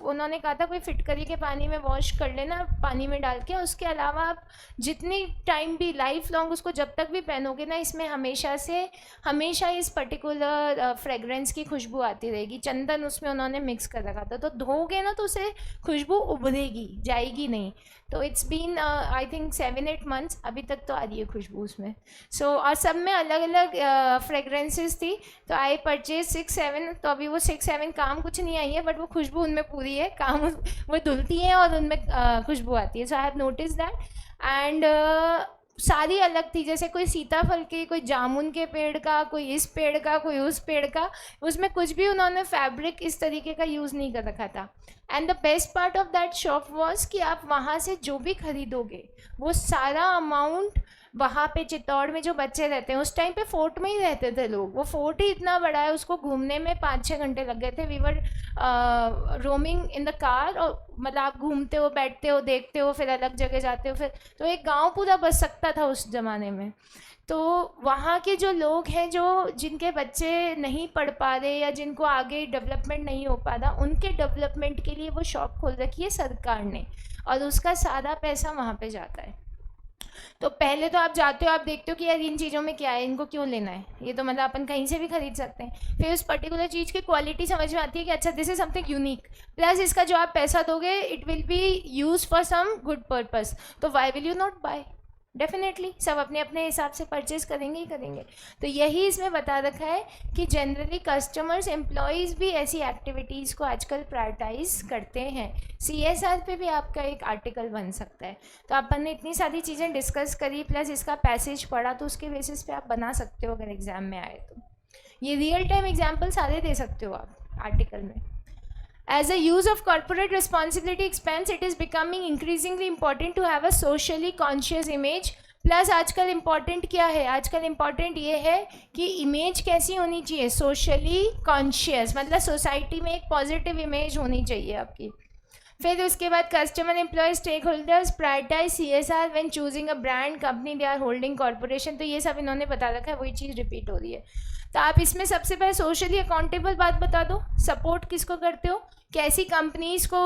उन्होंने कहा था कोई फिटकरी के पानी में वॉश कर लेना, पानी में डाल के. उसके अलावा आप जितनी टाइम भी लाइफ लॉन्ग उसको जब तक भी पहनोगे ना, इसमें हमेशा इस पर्टिकुलर फ्रेगरेंस की खुशबू आती रहेगी. चंदन उसमें उन्होंने मिक्स कर रखा था, तो धोगे ना तो उसे खुशबू उभरेगी, जाएगी नहीं. तो it's been I think 7-8 months, अभी तक तो आ रही है खुशबू उसमें. सो और सब में अलग अलग फ्रेगरेंसेस थी. तो आई परचेज 6-7. तो अभी वो 6-7 काम कुछ नहीं आई है, बट वो खुशबू उनमें पूरी है, काम वो धुलती हैं और उनमें खुशबू आती है. So I have notice that. And सारी अलग थी, जैसे कोई सीताफल के, कोई जामुन के पेड़ का, कोई इस पेड़ का, कोई उस पेड़ का. उसमें कुछ भी उन्होंने फैब्रिक इस तरीके का यूज़ नहीं कर रखा था. And the best part of that shop was कि आप वहाँ से जो भी खरीदोगे वो सारा अमाउंट वहाँ पे चित्तौड़ में जो बच्चे रहते हैं, उस टाइम पे फोर्ट में ही रहते थे लोग. वो फोर्ट ही इतना बड़ा है, उसको घूमने में 5-6 घंटे लग गए थे. We were roaming in the car, और मतलब आप घूमते हो, बैठते हो, देखते हो, फिर अलग जगह जाते हो, फिर तो एक गांव पूरा बस सकता था उस ज़माने में. तो वहाँ के जो लोग हैं, जो जिनके बच्चे नहीं पढ़ पा रहे या जिनको आगे डेवलपमेंट नहीं हो पा रहा, उनके डेवलपमेंट के लिए वो शॉप खोल रखी है सरकार ने, और उसका सारा पैसा वहाँ पे जाता है. तो पहले तो आप जाते हो, आप देखते हो कि यार इन चीज़ों में क्या है, इनको क्यों लेना है, ये तो मतलब अपन कहीं से भी खरीद सकते हैं. फिर उस पर्टिकुलर चीज़ की क्वालिटी समझ में आती है कि अच्छा this is something unique, plus इसका जो आप पैसा दोगे it will be use for some good purpose, तो why will you not buy. Definitely सब अपने अपने हिसाब से परचेज करेंगे ही करेंगे। तो यही इसमें बता रखा है कि जनरली कस्टमर्स एम्प्लॉयज़ भी ऐसी एक्टिविटीज़ को आजकल प्रायोरिटाइज करते हैं। CSR पे भी आपका एक आर्टिकल बन सकता है। तो अपन ने इतनी सारी चीज़ें डिस्कस करी प्लस इसका पैसेज पढ़ा, तो उसके बेसिस पे आप बना सकते हो अगर एग्ज़ाम में आए तो। ये रियल टाइम एग्जाम्पल सारे दे सकते हो आप आर्टिकल में। As a use of corporate responsibility expense, it is becoming increasingly important to have a socially conscious image. Plus आजकल इम्पॉर्टेंट क्या है, आजकल इम्पॉर्टेंट ये है कि इमेज कैसी होनी चाहिए, सोशली कॉन्शियस, मतलब सोसाइटी में एक पॉजिटिव इमेज होनी चाहिए आपकी। फिर उसके बाद customer employee stakeholders prioritize CSR when choosing a brand company they are holding corporation. तो ये सब इन्होंने बता रखा है, वही चीज़ रिपीट हो रही है। तो आप इसमें सबसे पहले सोशली अकाउंटेबल बात बता दो, सपोर्ट किसको करते हो, कैसी कंपनीज़ को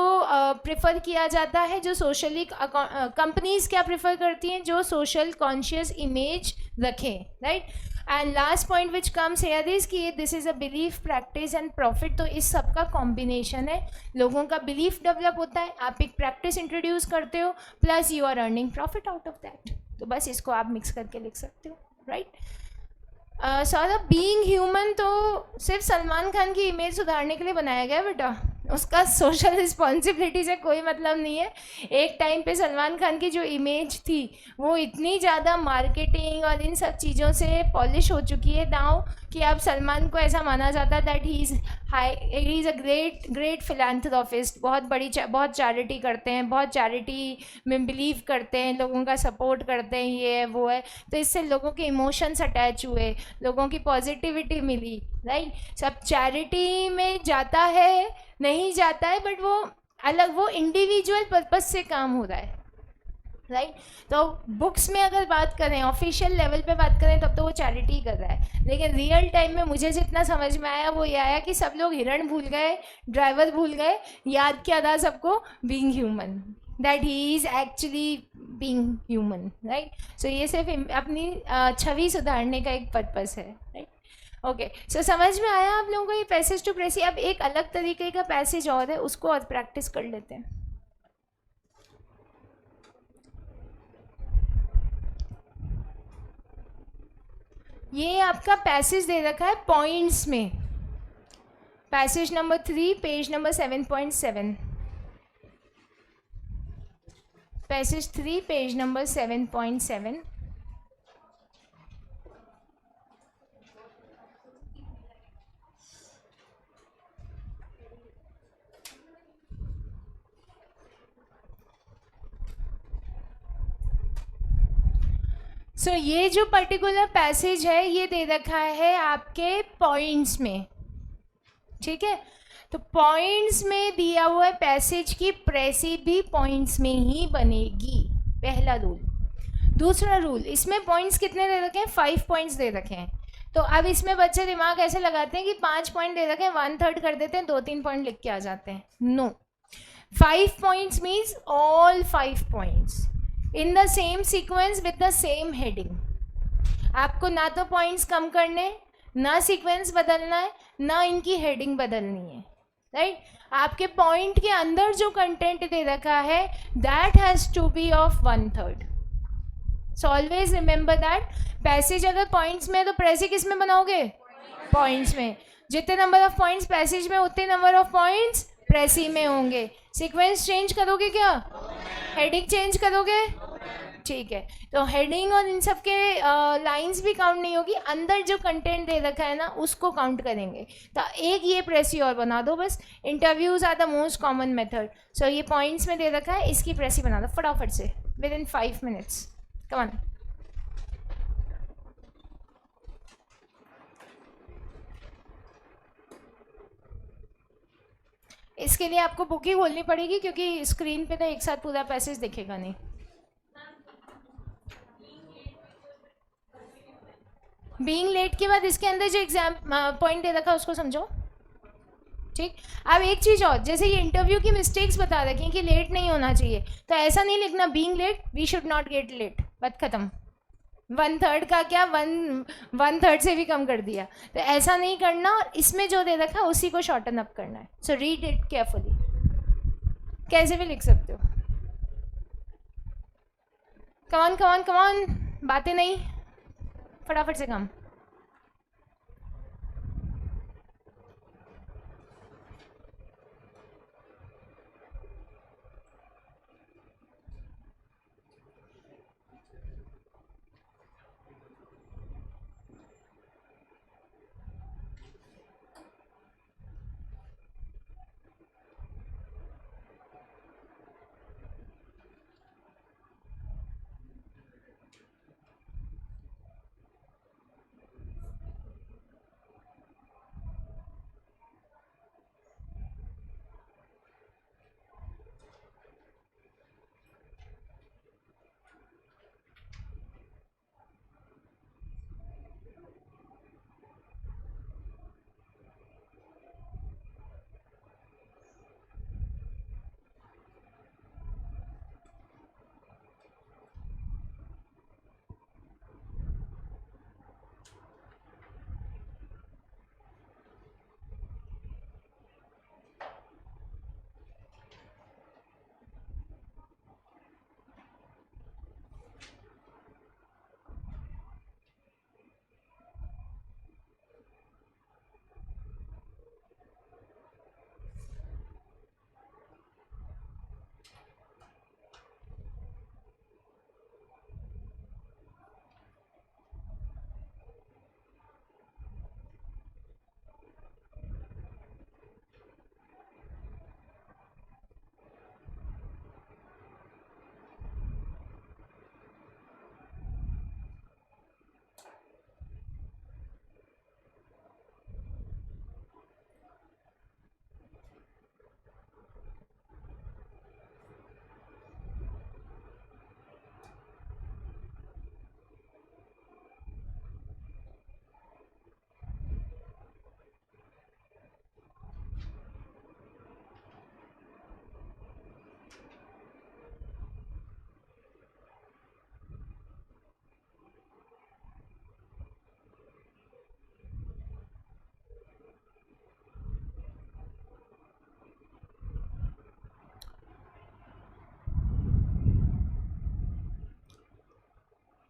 प्रेफर किया जाता है, जो सोशली कंपनीज़ क्या प्रेफर करती हैं, जो सोशल कॉन्शियस इमेज रखें, right. And last point which comes here is कि this is a belief, practice and profit. तो इस सब का कॉम्बिनेशन है, लोगों का बिलीफ डेवलप होता है, आप एक प्रैक्टिस इंट्रोड्यूस करते हो, plus you are earning profit out of that. तो बस इसको आप मिक्स करके लिख सकते हो, राइट। सौरभ, बीइंग ह्यूमन तो सिर्फ सलमान खान की इमेज सुधारने के लिए बनाया गया बेटा, उसका सोशल रिस्पॉन्सिबिलिटी से कोई मतलब नहीं है। एक टाइम पे सलमान खान की जो इमेज थी वो इतनी ज़्यादा मार्केटिंग और इन सब चीज़ों से पॉलिश हो चुकी है नाउ कि अब सलमान को ऐसा माना जाता है that he is a great philanthropist, बहुत चैरिटी करते हैं, बहुत चैरिटी में बिलीव करते हैं, लोगों का सपोर्ट करते हैं, ये है वो है। तो इससे लोगों के इमोशंस अटैच हुए, लोगों की पॉजिटिविटी मिली, राइट। सब चैरिटी में जाता है नहीं जाता है, बट वो अलग, वो इंडिविजुअल पर्पस से काम हो रहा है, राइट। तो बुक्स में अगर बात करें, ऑफिशियल लेवल पे बात करें, तब तो वो चैरिटी कर रहा है, लेकिन रियल टाइम में मुझे जितना समझ में आया वो ये आया कि सब लोग हिरण भूल गए, ड्राइवर भूल गए, याद क्या था सबको, being human, that he is actually being human, right. So ये सिर्फ अपनी छवि सुधारने का एक पर्पस है, राइट। ओके, सो समझ में आया आप लोगों को ये पैसेज टू प्रेसी। अब एक अलग तरीके का पैसेज और है, उसको और प्रैक्टिस कर लेते हैं। ये आपका पैसेज दे रखा है पॉइंट्स में, passage number 3 page number 7.7, passage 3 page number 7.7। सो ये जो पर्टिकुलर पैसेज है ये दे रखा है आपके पॉइंट्स में, ठीक है। तो पॉइंट्स में दिया हुआ है पैसेज की प्रेसी भी पॉइंट्स में ही बनेगी, पहला रूल। दूसरा रूल, इसमें पॉइंट्स कितने दे रखे हैं, 5 पॉइंट्स दे रखे हैं। तो अब इसमें बच्चे दिमाग ऐसे लगाते हैं कि 5 पॉइंट दे रखे हैं, 1/3 कर देते हैं, 2-3 पॉइंट लिख के आ जाते हैं। No, 5 points means all 5 points in the same sequence with the same heading. आपको ना तो पॉइंट्स कम करने, ना सीक्वेंस बदलना है, ना इनकी हेडिंग बदलनी है, राइट। आपके पॉइंट के अंदर जो कंटेंट दे रखा है that has to be of 1/3। So always remember that passage अगर पॉइंट्स में है तो प्रेसी किस में बनाओगे, पॉइंट्स में। जितने नंबर ऑफ पॉइंट्स पैसेज में उतने नंबर ऑफ पॉइंट्स प्रेसी में होंगे। सीक्वेंस चेंज करोगे क्या, हेडिंग चेंज करोगे, ठीक है। तो हेडिंग और इन सब के लाइंस भी काउंट नहीं होगी, अंदर जो कंटेंट दे रखा है ना उसको काउंट करेंगे। तो एक ये प्रेसी और बना दो बस। Interviews are the most common method. So ये पॉइंट्स में दे रखा है, इसकी प्रेसी बना दो फटाफट से with in 5 minutes, come on. इसके लिए आपको बुक ही खोलनी पड़ेगी क्योंकि स्क्रीन पे तो एक साथ पूरा पैसेज दिखेगा नहीं। बीइंग लेट के बाद इसके अंदर जो एग्जाम पॉइंट दे रखा है उसको समझो, ठीक। अब एक चीज़ और, जैसे ये इंटरव्यू की मिस्टेक्स बता रखी हैं कि लेट नहीं होना चाहिए, तो ऐसा नहीं लिखना being late, we should not get late, बात खत्म। 1/3 का क्या, 1/3 से भी कम कर दिया, तो ऐसा नहीं करना। और इसमें जो दे रखा है उसी को शॉर्टन अप करना है। सो रीड इट केयरफुली, कैसे भी लिख सकते हो। कमान कमान कमान, बातें नहीं, फटाफट से काम.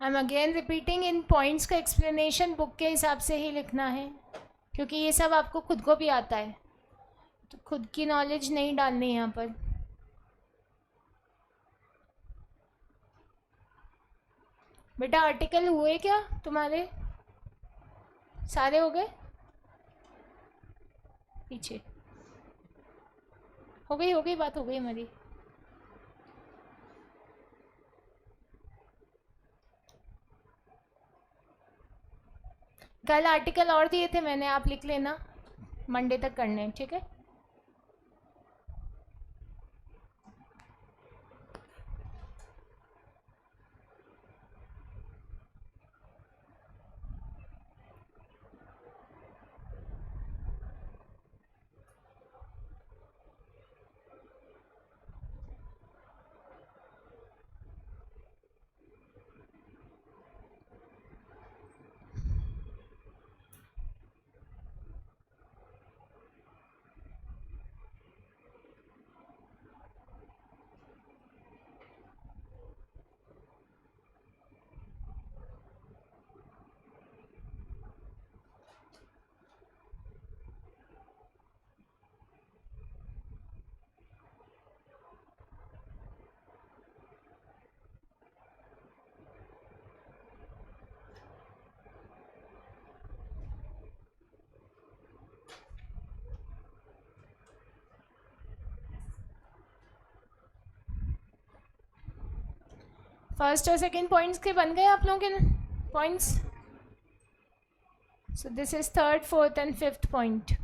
आई am again repeating, in points का एक्सप्लेनेशन बुक के हिसाब से ही लिखना है, क्योंकि ये सब आपको खुद को भी आता है, तो खुद की नॉलेज नहीं डालनी है यहाँ पर. बेटा आर्टिकल हुए क्या तुम्हारे? सारे हो गए? पीछे हो गई बात, हो गई हमारी. कल आर्टिकल और दिए थे मैंने, आप लिख लेना, मंडे तक करने हैं, ठीक है? फर्स्ट और सेकंड पॉइंट्स के बन गए आप लोगों के points? So this is third, fourth and fifth point.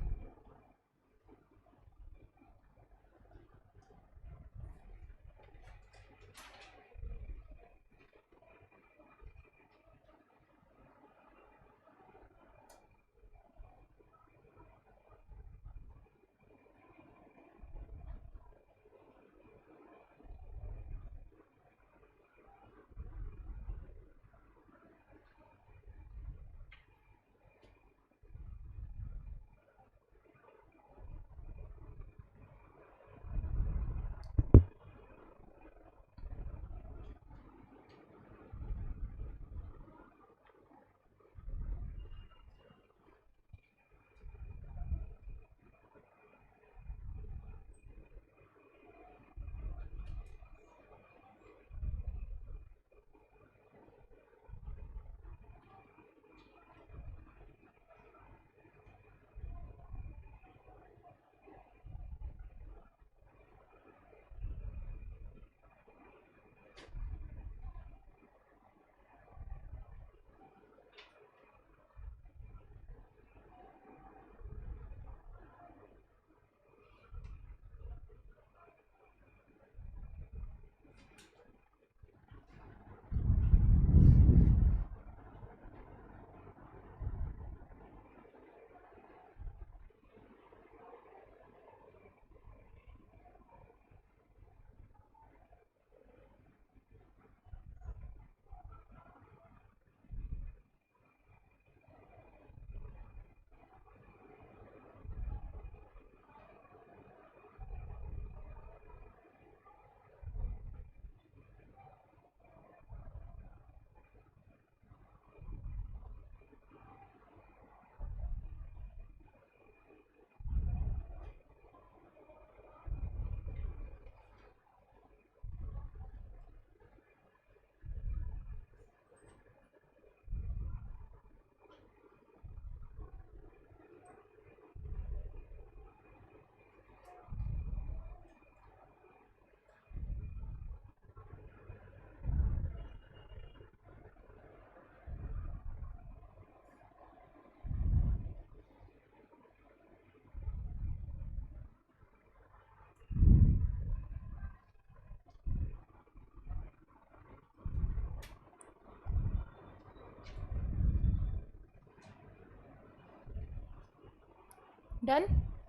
Done?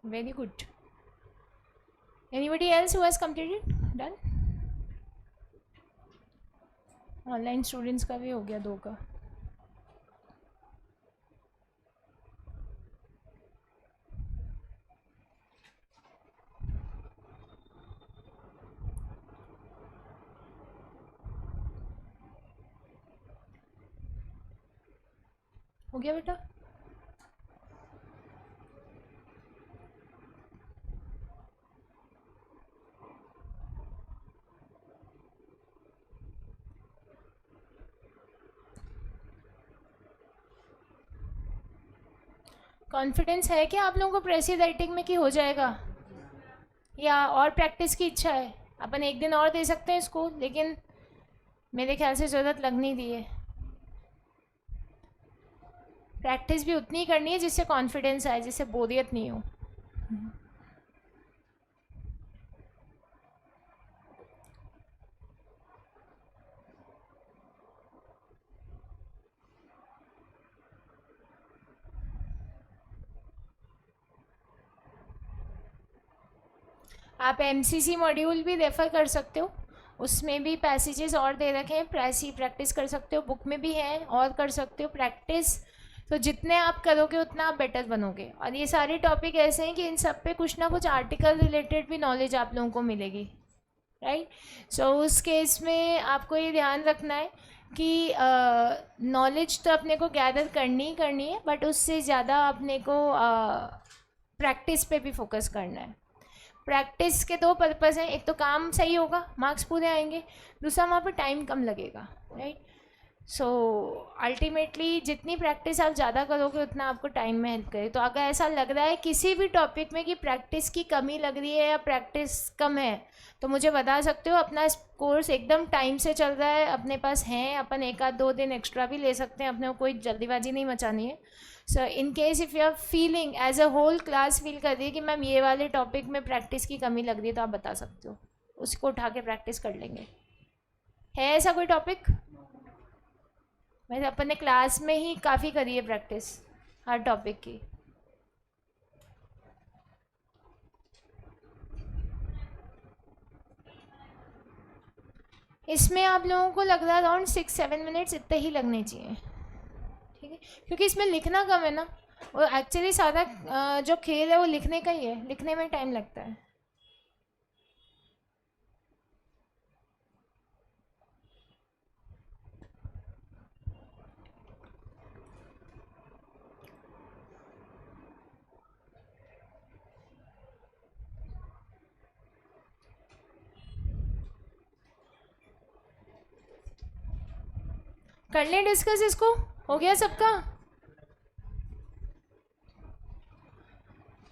Very good. Anybody else who has completed? Done? Online students का भी हो गया 2 का. हो गया बेटा? कॉन्फिडेंस है कि आप लोगों को प्रेसी राइटिंग में कि हो जाएगा, या और प्रैक्टिस की इच्छा है? अपन एक दिन और दे सकते हैं इसको, लेकिन मेरे ख्याल से ज़रूरत लगनी दी है. प्रैक्टिस भी उतनी ही करनी है जिससे कॉन्फिडेंस आए, जिससे बोरियत नहीं हो. आप MCC मॉड्यूल भी रेफ़र कर सकते हो, उसमें भी पैसेजेस और दे रखे हैं. प्रैक्टिस कर सकते हो, बुक में भी है, और कर सकते हो प्रैक्टिस. तो जितने आप करोगे उतना आप बेटर बनोगे. और ये सारे टॉपिक ऐसे हैं कि इन सब पे कुछ ना कुछ आर्टिकल रिलेटेड भी नॉलेज आप लोगों को मिलेगी, राइट. सो उस केस में आपको ये ध्यान रखना है कि नॉलेज तो अपने को गैदर करनी ही करनी है, बट उससे ज़्यादा अपने को प्रैक्टिस पे भी फोकस करना है. प्रैक्टिस के 2 पर्पज़ हैं. एक तो काम सही होगा, मार्क्स पूरे आएंगे. दूसरा वहाँ पर टाइम कम लगेगा, राइट. सो अल्टीमेटली जितनी प्रैक्टिस आप ज़्यादा करोगे उतना आपको टाइम में हेल्प करे. तो अगर ऐसा लग रहा है किसी भी टॉपिक में कि प्रैक्टिस की कमी लग रही है या प्रैक्टिस कम है, तो मुझे बता सकते हो. अपना कोर्स एकदम टाइम से चल रहा है, अपने पास हैं, अपन 1 आध 2 दिन एक्स्ट्रा भी ले सकते हैं. अपने को कोई जल्दीबाजी नहीं मचानी है. So in case if you are feeling as a whole class feel कर रही है कि मैम ये वाले टॉपिक में प्रैक्टिस की कमी लग रही है, तो आप बता सकते हो, उसको उठा के प्रैक्टिस कर लेंगे. है ऐसा कोई टॉपिक? वैसे अपन ने क्लास में ही काफ़ी करी है प्रैक्टिस हर टॉपिक की. इसमें आप लोगों को लग रहा है अराउंड 6-7 मिनट्स इतने ही लगने चाहिए, ठीक है, क्योंकि इसमें लिखना कम है ना. वो एक्चुअली सारा जो खेल है वो लिखने का ही है, लिखने में टाइम लगता है. कर लें डिस्कस इसको? हो गया सबका?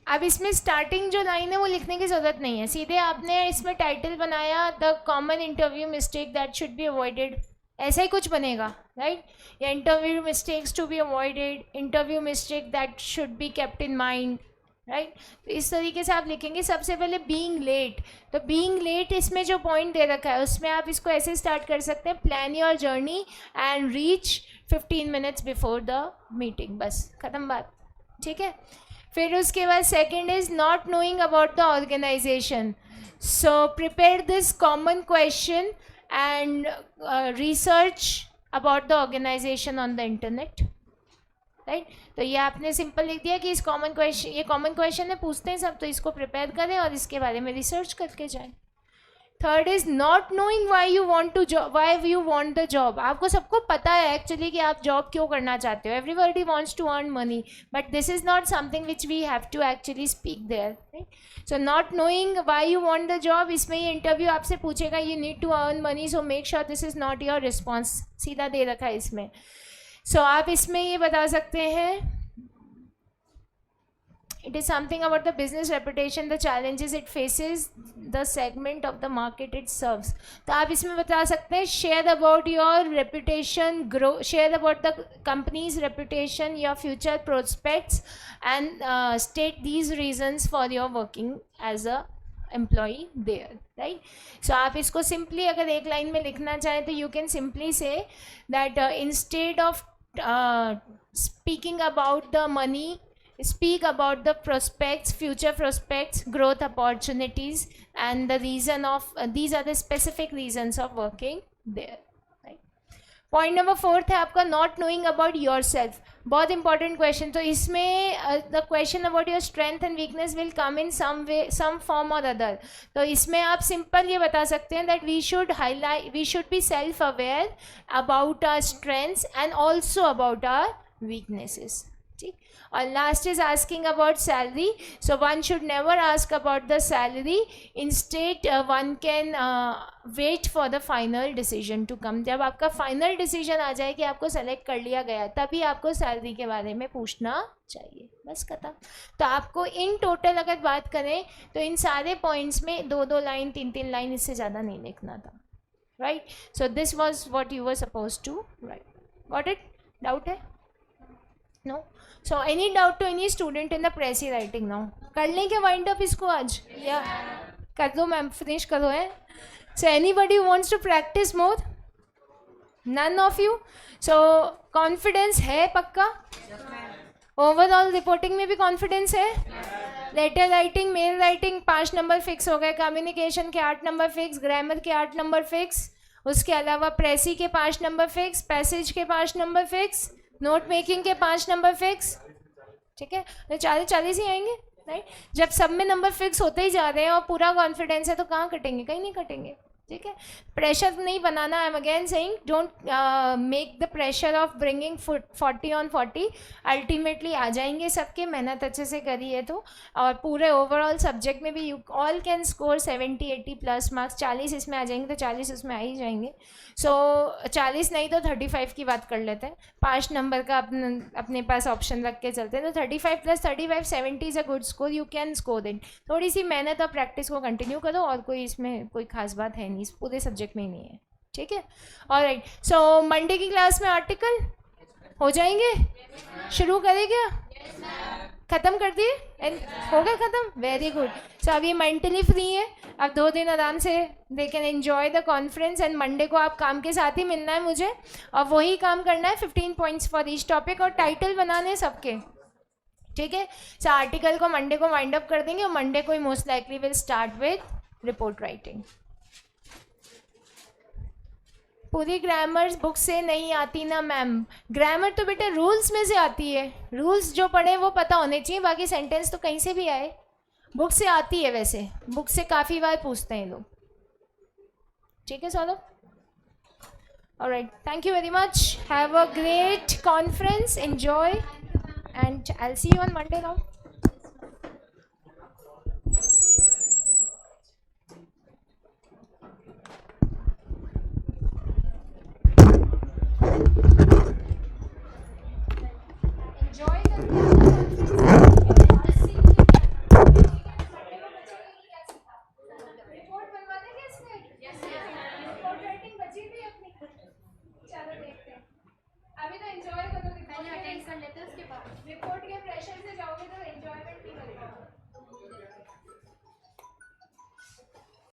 अब इसमें स्टार्टिंग जो लाइन है वो लिखने की ज़रूरत नहीं है. सीधे आपने इसमें टाइटल बनाया, the common interview mistake that should be avoided, ऐसा ही कुछ बनेगा, राइट. या interview mistakes to be avoided, interview mistake that should be kept in mind, right. तो इस तरीके से आप लिखेंगे. सबसे पहले बीइंग लेट, तो बीइंग लेट इसमें जो पॉइंट दे रखा है उसमें आप इसको ऐसे स्टार्ट कर सकते हैं, plan your journey and reach 15 minutes before the meeting. बस ख़त्म बात, ठीक है. फिर उसके बाद second is not knowing about the organization. So prepare this common question and research about the organization on the internet, right. तो ये आपने सिंपल लिख दिया कि इस कॉमन क्वेश्चन, ये कॉमन क्वेश्चन है, पूछते हैं सब, तो इसको प्रिपेयर करें और इसके बारे में रिसर्च करके जाएं. Third is not knowing why you want the job. आपको सबको पता है एक्चुअली कि आप जॉब क्यों करना चाहते हो. Everybody wants to earn money, but this is not something which we have to actually speak there, right. So not knowing why you want the job, इसमें ये इंटरव्यू आपसे पूछेगा you need to earn money, so make sure this is not your response. सीधा दे रखा है इसमें. सो आप इसमें ये बता सकते हैं it is something about the business reputation, the challenges it faces, the segment of the market it serves. तो आप इसमें बता सकते हैं share about your reputation, share about the company's reputation, your future prospects, and state these reasons for your working as a employee there, right. So आप इसको simply अगर एक लाइन में लिखना चाहें तो you can simply say that instead of speaking about the money, speak about the prospects, future prospects, growth opportunities, and the reason of these are the specific reasons of working there. Point number 4 है आपका not knowing about yourself. बहुत important question. तो इसमें the question about your strength and weakness will come in some way, some form or other. तो इसमें आप simple ये बता सकते हैं that we should be self aware about our strengths and also about our weaknesses. ठीक. और last is asking about salary. So one should never ask about the salary. Instead one can wait for the final decision to come. जब आपका final decision आ जाए कि आपको select कर लिया गया, तभी आपको सैलरी के बारे में पूछना चाहिए. बस खत्म. तो आपको इन टोटल अगर बात करें तो इन सारे पॉइंट्स में 2-2 लाइन 3-3 लाइन इससे ज़्यादा नहीं लिखना था. Right. So this was what you were suppose to write. Got it? Doubt है? No. So any doubt to any student in the precis writing now? कर लें क्या वाइंड अप इसको आज? या कर दो मैम, फिनिश करो है. So anybody wants to practice more? None of you? So confidence है पक्का? ओवरऑल रिपोर्टिंग में भी कॉन्फिडेंस है? Letter writing, mail writing 5 number fix हो गए. कम्युनिकेशन के 8 नंबर फिक्स. ग्रामर के 8 नंबर फिक्स. उसके अलावा प्रेसी के 5 नंबर फिक्स. पैसेज के 5 नंबर फिक्स. नोट मेकिंग के 5 नंबर फिक्स. ठीक है. तो 40 ही आएंगे. राइट. जब सब में नंबर फिक्स होते ही जा रहे हैं और पूरा कॉन्फिडेंस है तो कहाँ कटेंगे? कहीं नहीं कटेंगे. ठीक है. प्रेशर नहीं बनाना. I am again saying don't make the pressure of bringing 40 on 40. Ultimately आ जाएंगे सबके, मेहनत अच्छे से करी है तो. और पूरे ओवरऑल सब्जेक्ट में भी you all can score 70-80 plus marks. 40 इसमें आ जाएंगे तो 40 उसमें आ ही जाएंगे. सो 40 नहीं तो 35 की बात कर लेते हैं. 5 नंबर का अपने पास ऑप्शन रख के चलते हैं. तो 35 + 35 70 is a good score. You can score it. थोड़ी सी मेहनत और प्रैक्टिस को कंटिन्यू करो. और कोई इसमें कोई खास बात है नहीं, इस पूरे सब्जेक्ट में ही नहीं है. ठीक है. ऑलराइट. सो मंडे की क्लास में आर्टिकल हो जाएंगे. शुरू करें क्या? ख़त्म कर दिए? हो गया ख़त्म. Very good. सो अब ये मेंटली फ्री है. अब 2 दिन आराम से they can enjoy the conference. And Monday को आप काम के साथ ही मिलना है मुझे, और वही काम करना है. 15 पॉइंट्स फॉर ईच टॉपिक, और टाइटल बनाने हैं सबके. ठीक है. सो आर्टिकल को मंडे को वाइंड अप कर देंगे, और मंडे को ही most likely will start with report writing. पूरी ग्रामर बुक से नहीं आती ना मैम. ग्रामर तो बेटा रूल्स में से आती है. रूल्स जो पढ़े वो पता होने चाहिए. बाकी सेंटेंस तो कहीं से भी आए, बुक से आती है. वैसे बुक से काफ़ी बार पूछते हैं लोग. ठीक है Saurabh? Alright. Thank you very much. Have a great conference. Enjoy and I will see you on Monday now. Report के प्रेशर से जाओगे तो एंजॉयमेंट नहीं करेगा.